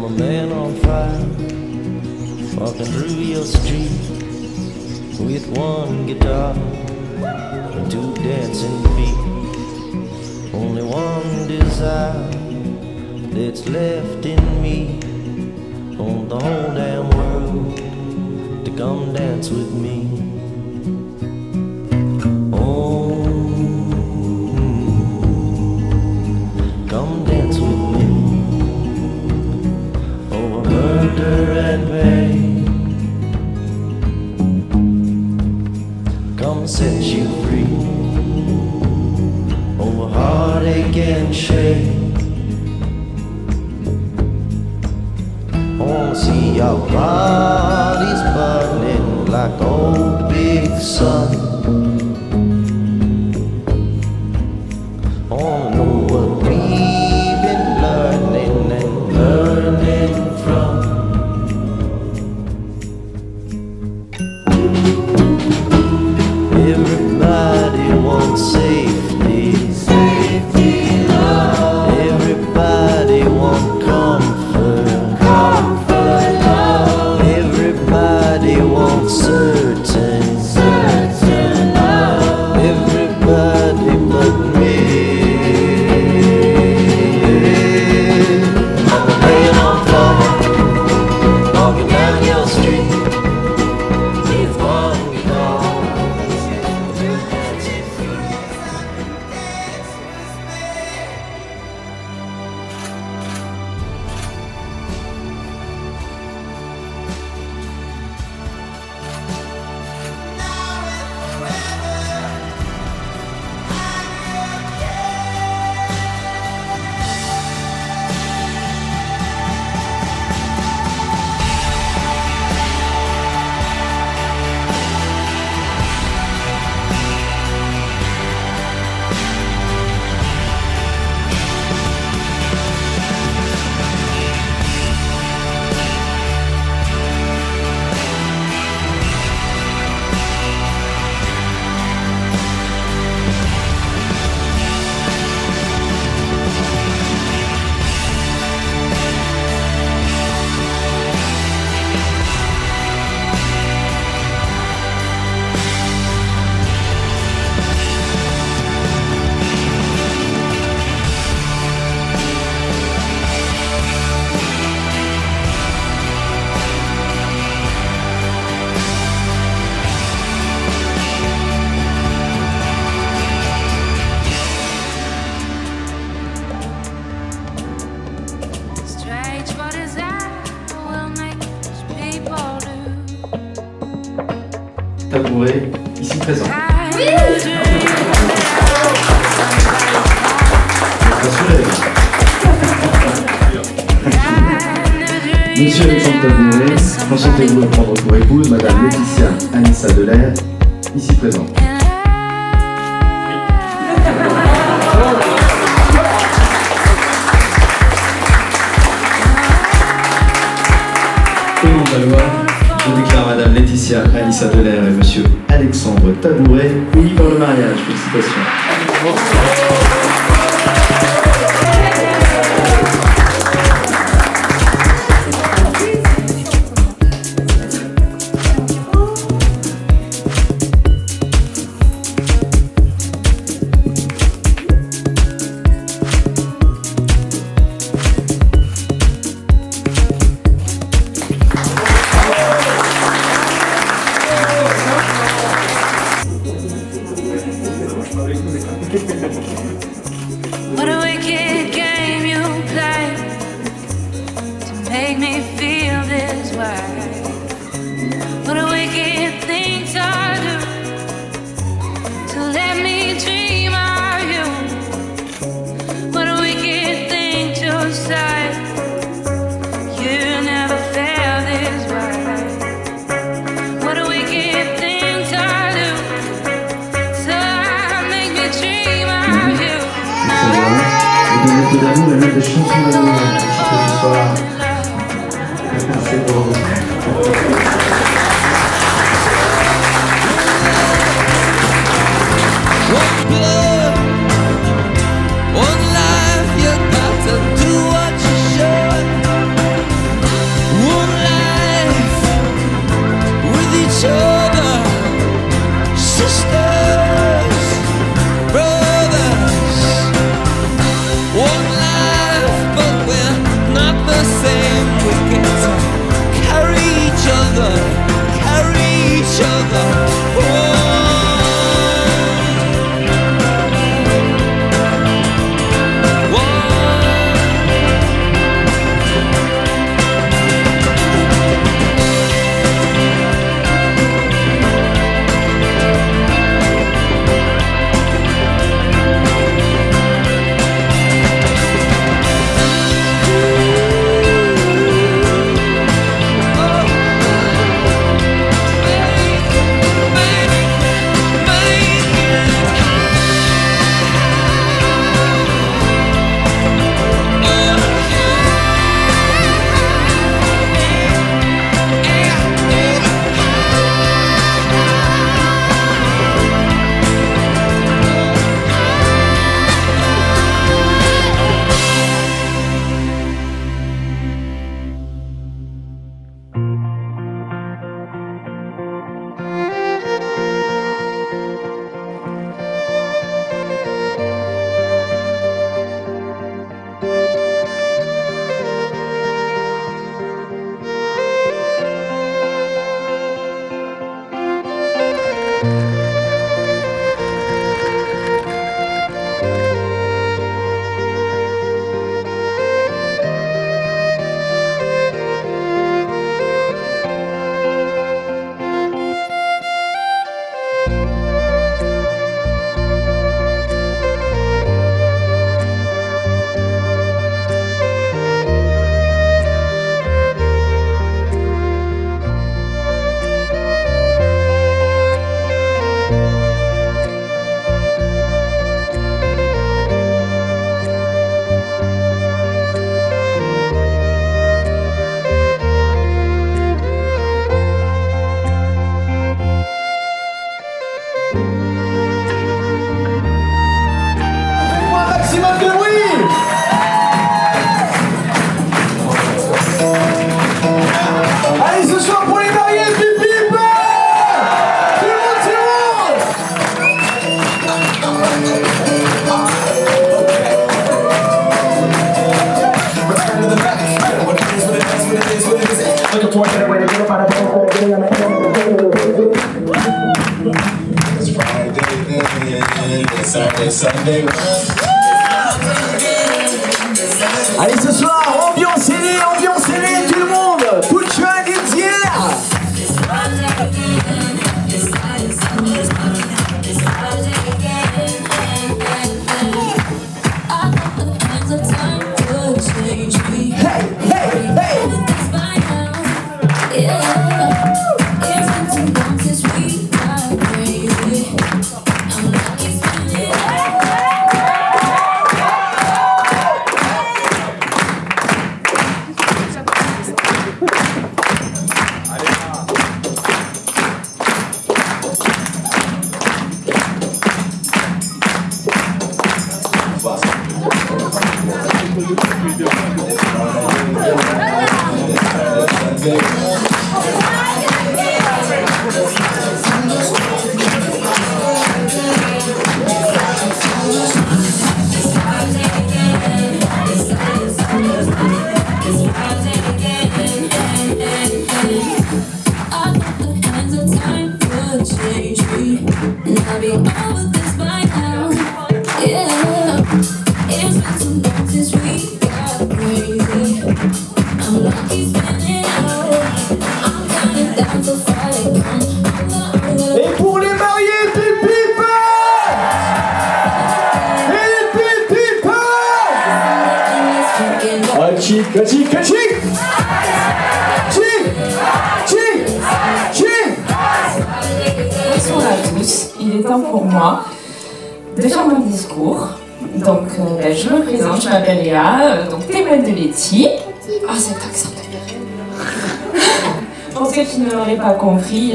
I'm a man on fire, walking through your street with one guitar and two dancing feet. Only one desire that's left in me, on the whole damn world to come dance with me. Oh, come dance with me over murder and pain. Come set you free over heartache and shame. I wanna see your bodies burning like old big sun. I wanna know what we've been learning and learning from. Everybody wants safety, safety, love. Everybody wants comfort, comfort, love. Everybody wants certain, certain love. Everybody but me. I'm a man on fire, walking down your street with one guitar. Strange what is that will make people do. Tabouret, ici présent. Rassurez. Monsieur Alexandre Tabouret, consentez-vous à prendre pour épouse Madame Laetitia Anissa Delair, ici présente. Au nom de la loi, je déclare Madame Laetitia Anissa Delair et Monsieur Alexandre Tabouret unis par le mariage. Félicitations. What a wicked game you play to make me feel this way. What a wicked thing to do to let me dream of you. What a wicked thing to say. You never felt this way. What a wicked thing to do to make me dream of you. Vous donnez peu d'amour et même des chansons d'amour ce soir. C'est beau. One blood, one life, you got to do what you should. Allez, ce soir, ambiancez-les, tout le monde. Put your hands in the air. Hey, hey, hey. Et pour les mariés, pipi-pa! Et pipi-pa! Chic, chic, chic! Bonsoir à tous, il est temps pour moi de faire mon discours. Donc, je me présente, je m'appelle Léa, donc témoin de Letty. Ah, cet accent de Pour ceux qui ne l'auraient pas compris,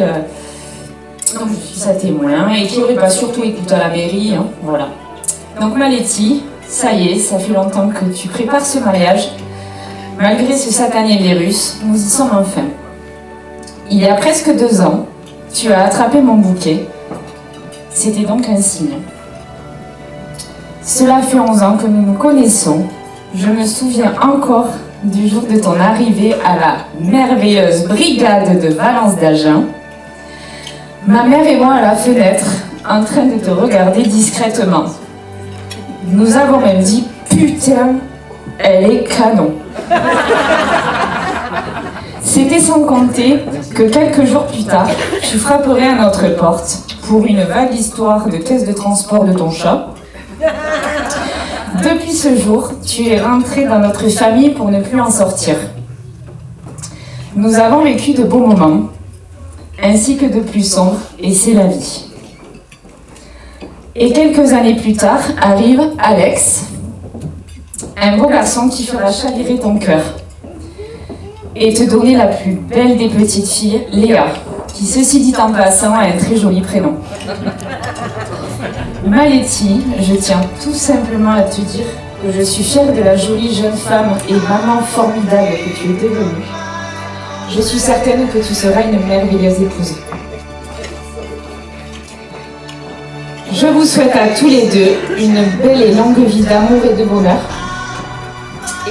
donc je suis sa témoin et qui n'aurait pas surtout écouté à la mairie, hein, voilà. Donc ma Letty, ça y est, ça fait longtemps que tu prépares ce mariage. Malgré ce satané virus, nous y sommes enfin. Il y a presque 2 ans, tu as attrapé mon bouquet. C'était donc un signe. Cela fait 11 ans que nous nous connaissons. Je me souviens encore du jour de ton arrivée à la merveilleuse brigade de Valence d'Agen. Ma mère et moi à la fenêtre, en train de te regarder discrètement. Nous avons même dit « Putain, elle est canon !» C'était sans compter que quelques jours plus tard, tu frapperais à notre porte pour une vague histoire de caisse de transport de ton chat. Depuis ce jour, tu es rentré dans notre famille pour ne plus en sortir. Nous avons vécu de beaux moments, ainsi que de plus sombres, et c'est la vie. Et quelques années plus tard, arrive Alex, un beau garçon qui fera chavirer ton cœur et te donner la plus belle des petites filles, Léa, qui, ceci dit en passant, a un très joli prénom. Ma Letty, je tiens tout simplement à te dire que je suis fière de la jolie jeune femme et maman formidable que tu es devenue. Je suis certaine que tu seras une merveilleuse épouse. Je vous souhaite à tous les deux une belle et longue vie d'amour et de bonheur.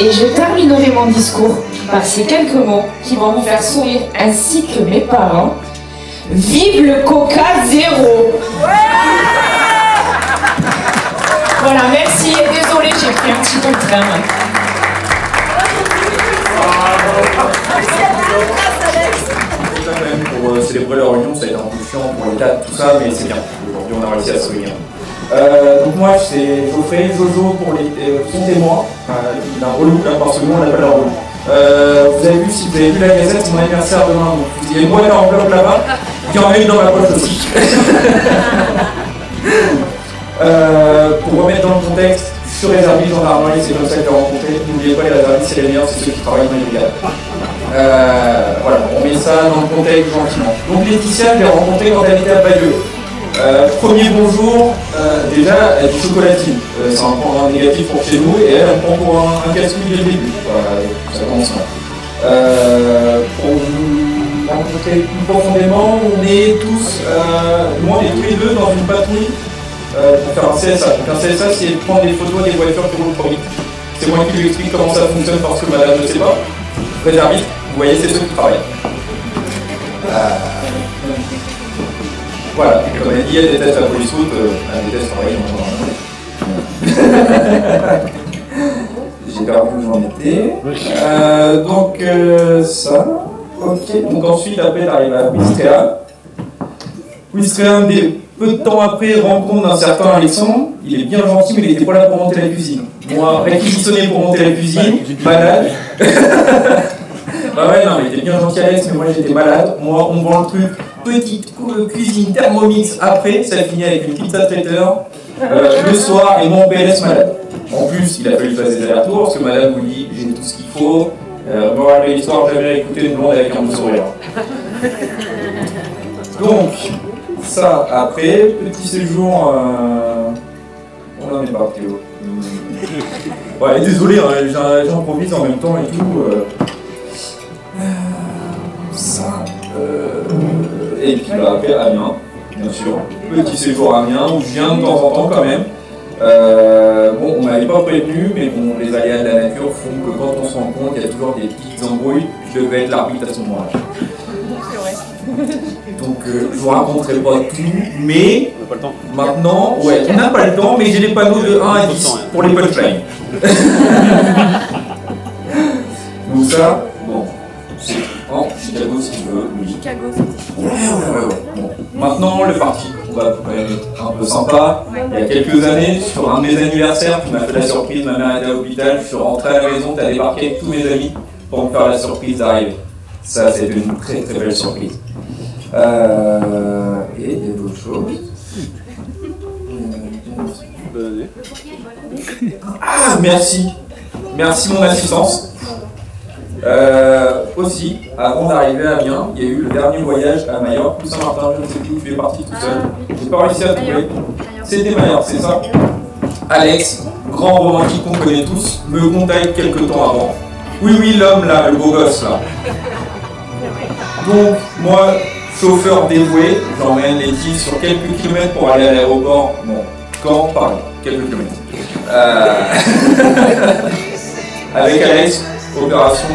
Et je terminerai mon discours par ces quelques mots qui vont vous faire sourire ainsi que mes parents. Vive le Coca Zéro! Voilà, merci et désolé, j'ai pris un petit peu de train. Quand même pour célébrer leur union, ça a été un peu chiant pour les dates, tout ça, mais c'est bien. Aujourd'hui, on a réussi à se réunir. Donc moi, c'est Geoffrey, Jojo pour les son témoin. Il a un relou là parce que nous on l'appelle un relou. Vous avez vu, si vous avez vu la gazette, c'est mon anniversaire demain. Donc il y a une boîte à enveloppe là-bas, qui en a une dans ma poche aussi. Pour remettre dans le contexte, sur réserviste, gendarmerie, c'est comme ça que j'ai rencontré. N'oubliez pas, les réservistes, c'est les meilleurs, c'est ceux qui travaillent dans les brigades. Voilà, on met ça dans le contexte gentiment. Donc Laetitia, je l'ai rencontrée quand elle était à Bayeux. Premier bonjour, déjà elle dit chocolatine, c'est un point négatif pour chez nous et elle prend pour un casse-couille dès le début, voilà, ça commence là. Pour vous rencontrer plus profondément, on est tous, nous on est tous les deux dans une patrouille pour faire un CSA. Donc un CSA c'est prendre des photos des voitures qui roulent trop vite. C'est moi qui lui explique comment ça fonctionne parce que madame ne sait pas. Réserviste, vous voyez c'est ceux qui travaillent. Voilà, comme elle dit, elle déteste la police route, elle déteste travailler dans le J'ai perdu où j'en étais. Donc ça. Ok. Donc ensuite, après, t'arrives à Ouistreham. Ouistreham, peu de temps après, rencontre d'un certain Alexandre. Il est bien gentil, mais il n'était pas là pour monter la cuisine. Moi, réquisitionné pour monter la cuisine, malade. Bah ouais, non, il était bien gentil Alex, mais moi j'étais malade. Moi, on me vend le truc, petite cuisine Thermomix après, ça finit avec une pizza traiteur le soir et mon PLS malade. En plus, il a fallu passer des allers-retours parce que madame vous dit j'ai tout ce qu'il faut. Morale de l'histoire, jamais écouté une blonde avec un beau sourire. Donc, ça après, petit séjour. On en est parti. Ouais, désolé, hein, j'improvise en même temps et tout. Ça. Et puis bah, après Amiens, bien sûr. Petit séjour à Amiens où je viens de temps en temps quand même. Bon, on m'avait pas prévenu, mais bon, les aléas de la nature font que quand on se rend compte, il y a toujours des petites embrouilles. Je devais être l'arbitre à ce moment-là. Donc je vous raconterai pas tout, mais On n'a pas le temps. maintenant, ouais, on n'a pas le temps, mais j'ai les panneaux de 1 à 10 pour les punchlines. Donc ça, bon, c'est en Chicago si tu veux, oui. Chicago, c'était Ouais. Bon. Maintenant, le parti, on va un peu sympa. Il y a quelques années, sur un de mes anniversaires, tu m'as fait la surprise, ma mère était à l'hôpital, je suis rentré à la maison, tu as débarqué avec tous mes amis pour me faire la surprise d'arriver. Ça, c'était une très très belle surprise. Et il y a d'autres choses. Bonne année. Ah, merci. Merci mon assistance. Aussi, avant d'arriver à Amiens, il y a eu le dernier voyage à Majorque ou Saint-Martin, je ne sais plus où tu es parti tout seul. J'ai pas réussi à trouver. C'était Majorque, c'est ça? Alex, grand romantique qu'on connaît tous, me contacte quelques temps avant. Oui, l'homme là, le beau gosse là. Donc, moi, chauffeur dévoué, j'emmène les filles sur quelques kilomètres pour aller à l'aéroport. Bon, quand Paris, quelques kilomètres. Avec Alex, opération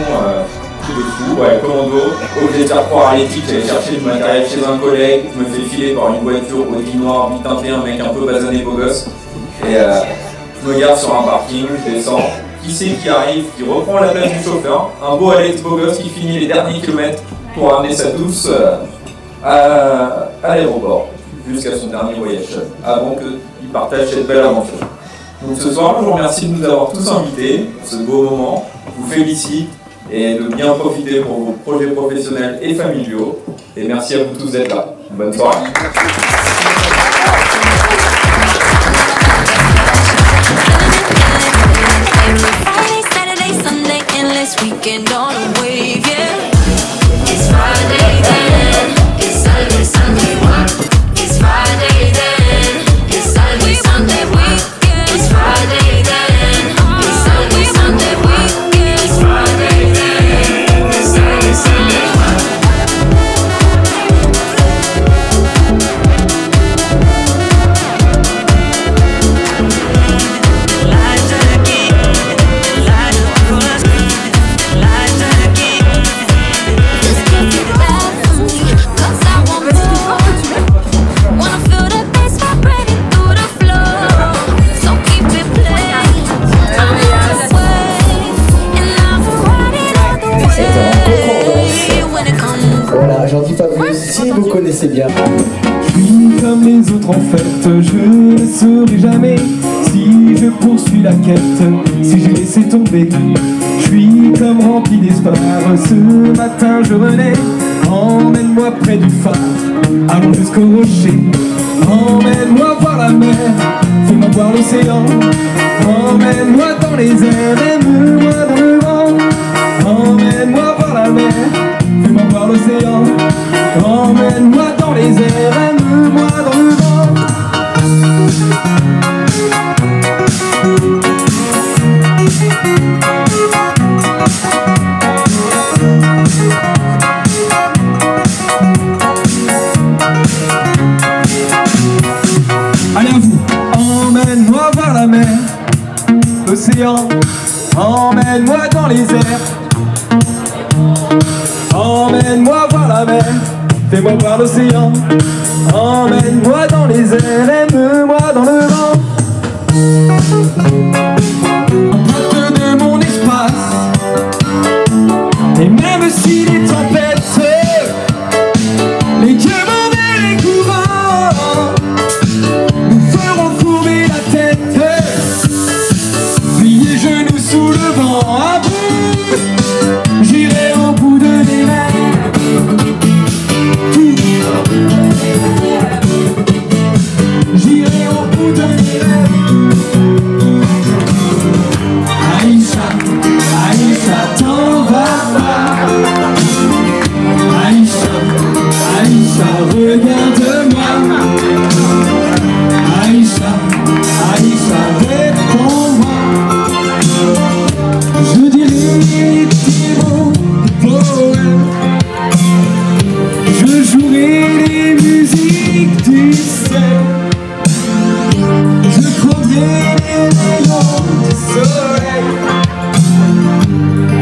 coup de fou, ouais, commando, obligé de faire croire à l'équipe, j'allais chercher du matériel chez un collègue, je me fais filer par une voiture Audi noir, biteintée, un mec un peu basané beau gosse. Et je me garde sur un parking, je descends. Qui c'est qui arrive, qui reprend la place du chauffeur, un beau Alex beau gosse qui finit les derniers kilomètres pour ramener sa douce à l'aéroport, jusqu'à son dernier voyage, avant qu'il partage cette belle aventure. Donc ce soir, je vous remercie de nous avoir tous invités pour ce beau moment, je vous félicite et de bien profiter pour vos projets professionnels et familiaux, et merci à vous tous d'être là. Bonne soirée. Weekend on a wave, yeah. It's Friday then, it's Saturday, Sunday, what? It's Friday then, it's Saturday, Sunday, weekend. It's Friday then, it's Saturday, Sunday, weekend. It's Friday then, it's Saturday, Sunday, what? Voilà, j'en dis pas plus, si vous connaissez bien. Je suis comme les autres en fait, je ne saurai jamais si je poursuis la quête, si j'ai laissé tomber. Je suis comme rempli d'espoir, ce matin je renais. Emmène-moi près du phare, allons jusqu'au rocher. Emmène-moi voir la mer, fais-moi voir l'océan. Emmène-moi dans les airs, aime-moi dans le vent. Emmène-moi voir la mer, fais-moi voir l'océan. Emmène-moi dans les airs, aime-moi dans le vent. Allez à vous. Emmène-moi voir la mer, l'océan. Emmène-moi dans les airs. Emmène-moi voir la mer, fais-moi voir l'océan. Emmène-moi dans les airs, aime-moi dans le vent. empreinte de mon espace. Et même si les tempêtes, les dieux mauvais, les courants nous feront courber la tête, plier genoux sous le vent. À bout, j'irai au bout de mes rêves. J'irai au bout de mes rêves. Aïcha, Aïcha, t'en vas pas. Aïcha, Aïcha, regarde-moi. Aïcha, Aïcha, réponds-moi. Je dirai des petits mots de poème. Je jouerai les musiques du ciel. Je prendrai les rayons du soleil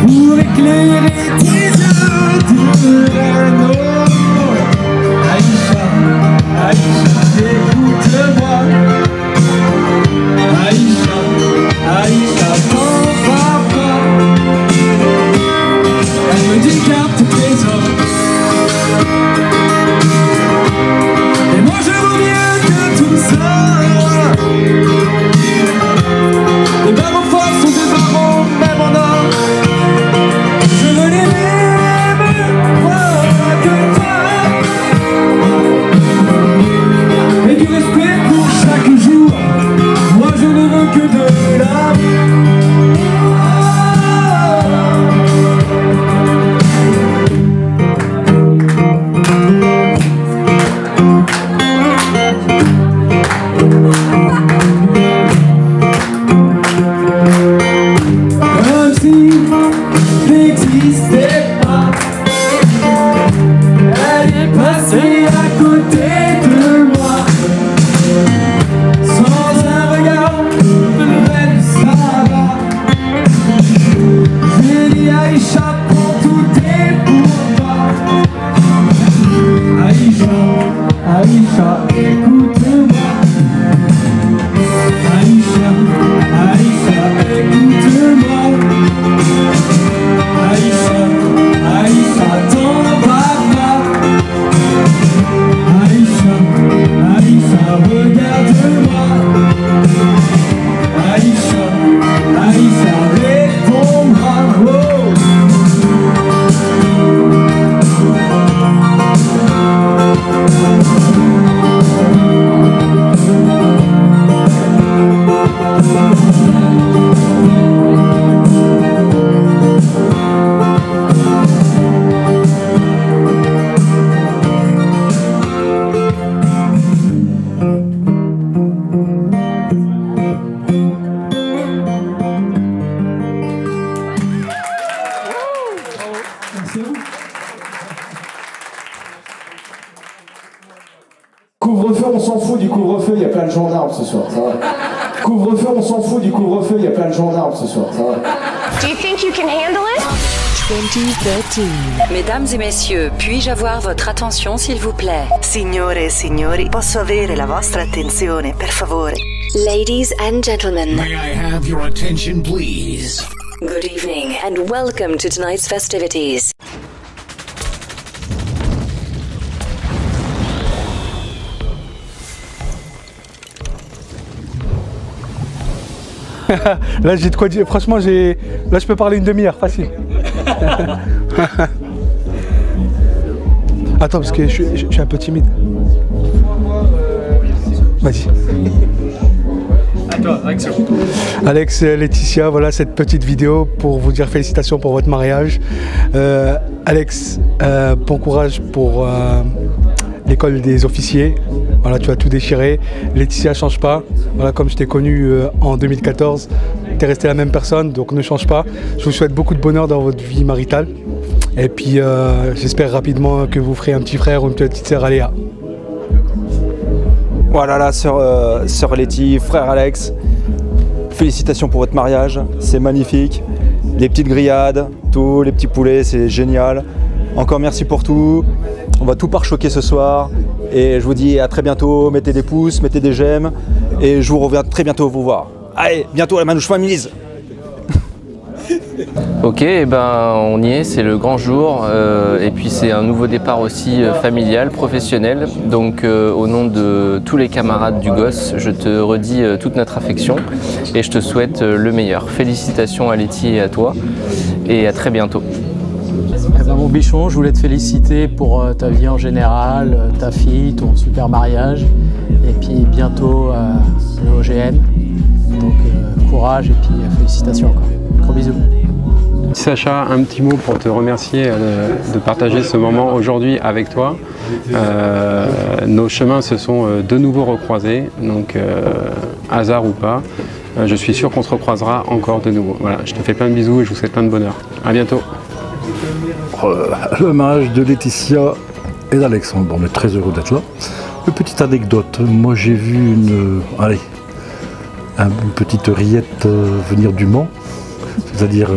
pour éclairer tes yeux de reine. Aïcha, Aïcha, écoute-moi. Aïcha, Aïcha, t'en vas pas. Elle me dit garde tes trésors. Et moi je vaux mieux que tout ça. Les barreaux forts sont des barreaux, même en or. Je veux les mêmes, moi que toi. Et du respect pour chaque jour. Moi je ne veux que de l'amour. Comme si n'existait pas. Elle est passée à côté de moi. Sans un regard, elle ça va. J'ai dit Aïcha, prends tout est pour toi. Aïcha, Aïcha, écoute-moi. Aïcha, Aïcha, écoute-moi. Aïcha, Aïcha, t'en vas pas. Aïcha, Aïcha, regarde-moi. Aïcha, Aïcha, réponds-moi. Oh. Couvre-feu, on s'en fout du couvre-feu, il y a plein de gendarmes ce soir, ça va. Couvre-feu, on s'en fout du couvre-feu, il y a plein de gendarmes ce soir, ça va. Do you think you can handle it? 2013. Mesdames et messieurs, puis-je avoir votre attention s'il vous plaît? Signore e signori, posso avere la vostra attenzione, per favore? Ladies and gentlemen. May I have your attention, please? Good evening and welcome to tonight's festivities. Là j'ai de quoi dire, franchement là je peux parler une demi-heure, facile. Attends parce que je suis un peu timide. Vas-y. Alex, Laetitia, voilà cette petite vidéo pour vous dire félicitations pour votre mariage. Alex, bon courage pour l'école des officiers. Voilà, tu as tout déchiré. Laetitia, change pas. Voilà, comme je t'ai connu en 2014, tu es restée la même personne, donc ne change pas. Je vous souhaite beaucoup de bonheur dans votre vie maritale. Et puis j'espère rapidement que vous ferez un petit frère ou une petite sœur à Léa. Voilà, là, sœur Letty, frère Alex, félicitations pour votre mariage, c'est magnifique. Les petites grillades, tous les petits poulets, c'est génial. Encore merci pour tout. On va tout pare-choquer ce soir. Et je vous dis à très bientôt, mettez des pouces, mettez des j'aime. et je vous reviens très bientôt vous voir. Allez, bientôt la Manouche Families. Ok, eh ben on y est, c'est le grand jour et puis c'est un nouveau départ aussi familial, professionnel. Donc au nom de tous les camarades du gosse, je te redis toute notre affection et je te souhaite le meilleur. Félicitations à Letty et à toi et à très bientôt. Eh ben, mon bichon, je voulais te féliciter pour ta vie en général, ta fille, ton super mariage et puis bientôt le OGN. Donc courage et puis félicitations encore. Gros bisous. Sacha, un petit mot pour te remercier de partager ce moment aujourd'hui avec toi. Nos chemins se sont de nouveau recroisés, donc hasard ou pas, je suis sûr qu'on se recroisera encore de nouveau. Voilà, je te fais plein de bisous et je vous souhaite plein de bonheur. À bientôt. Le mariage de Laetitia et d'Alexandre, on est très heureux d'être là. Une petite anecdote, moi j'ai vu une petite rillette venir du Mans, c'est-à-dire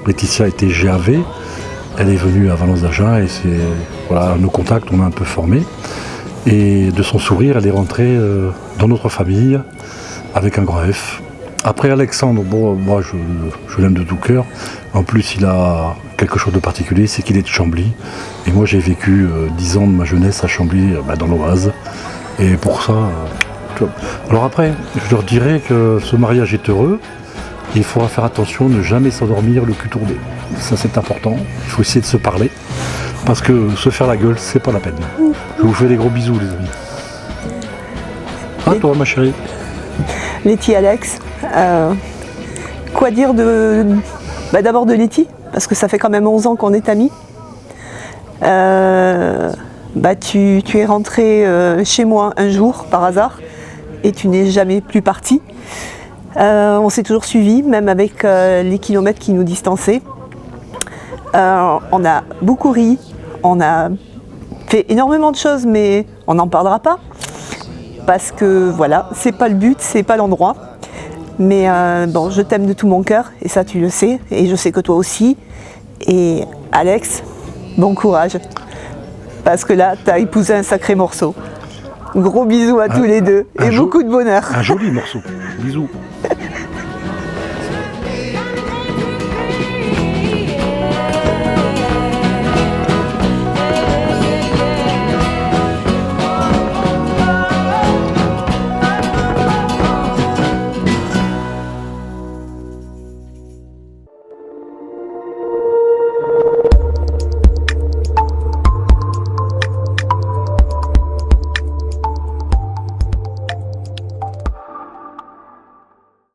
Laetitia était GAV, elle est venue à Valence d'Agen et c'est voilà, nos contacts, on a un peu formé. Et de son sourire, elle est rentrée dans notre famille avec un grand F. Après Alexandre, bon, moi je l'aime de tout cœur. En plus, il a quelque chose de particulier, c'est qu'il est de Chambly. Et moi, j'ai vécu 10 ans de ma jeunesse à Chambly, dans l'Oise. Et pour ça... Alors après, je leur dirais que ce mariage est heureux. Et il faudra faire attention, ne jamais s'endormir le cul tourné. Ça, c'est important. Il faut essayer de se parler. Parce que se faire la gueule, c'est pas la peine. Je vous fais des gros bisous, les amis. À toi, ma chérie. Letty, Alex. Quoi dire d'abord de Letty, parce que ça fait quand même 11 ans qu'on est amis. Tu es rentrée chez moi un jour, par hasard, et tu n'es jamais plus partie. On s'est toujours suivis, même avec les kilomètres qui nous distançaient. On a beaucoup ri, on a fait énormément de choses, mais on n'en parlera pas. Parce que voilà, c'est pas le but, c'est pas l'endroit. Mais bon, je t'aime de tout mon cœur, et ça tu le sais, et je sais que toi aussi. Et Alex, bon courage. Parce que là, t'as épousé un sacré morceau. Gros bisous à tous les deux, et beaucoup de bonheur. Un joli morceau. Bisous.